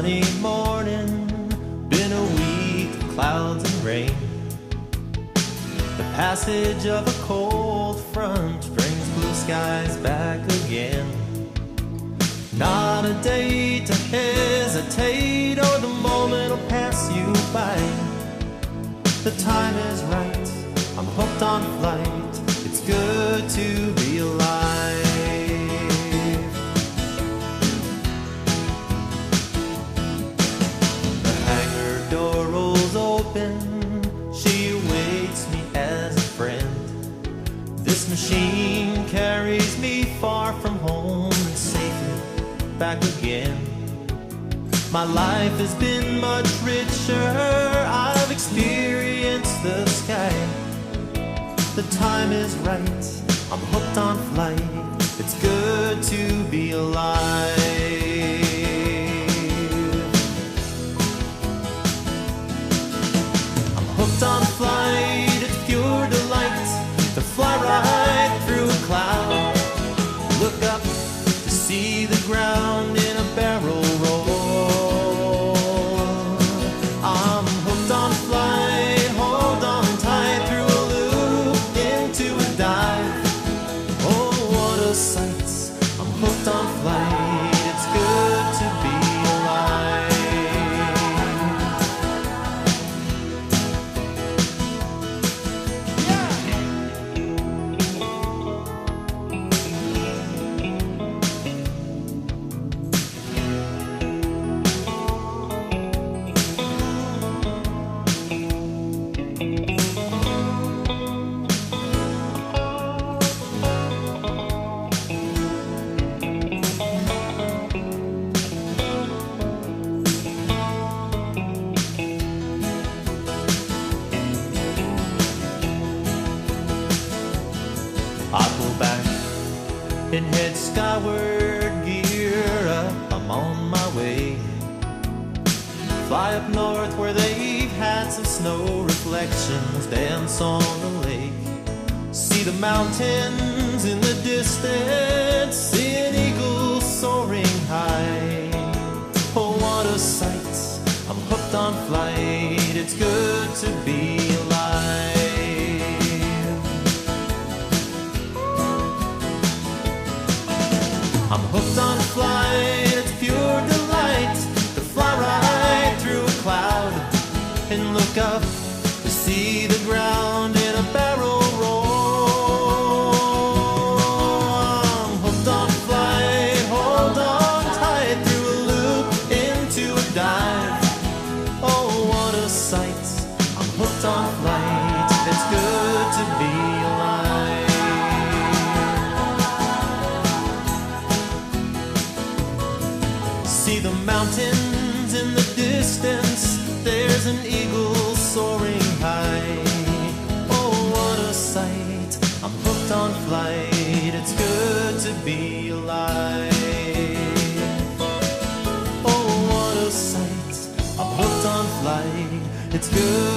sunny morning, been a week of clouds and rain. The passage of a cold front brings blue skies back again. Not a day to hesitate, or the moment will pass you by. The time is right, I'm hooked on flight. It's good to be alive. The hangar door rolls open, she awaits me as a friend. This machine carries me far from home and safely back again. My life has been much richer, I've experienced the sky. The time is right, I'm hooked on flight. It's good to be alive. I'm hooked on flight, it's pure delight to fly right through a cloud. Look up to see the ground in a barrel roll. I'm hooked on flight, hold on tight through a loop into a dive. Oh, what a sight, I'm hooked on flight. It's good to be alive. I pull back and head skyward, gear up, I'm on my way. Fly up north where they've had some snow, reflections dance on the lake. See the mountains in the distance, see an eagle soaring high. Oh, what a sight, I'm hooked on flight. It's good to be alive. I'm hooked on flight, it's pure delight to fly right through a cloud and look up to see the ground in a barrel roll. I'm hooked on flight, hold on tight through a loop into a dive. Oh, what a sight, I'm hooked on flight. It's good to be alive. See the mountains in the distance, there's an eagle soaring high. Oh, what a sight, I'm hooked on flight. It's good to be alive. Oh, what a sight, I'm hooked on flight. It's good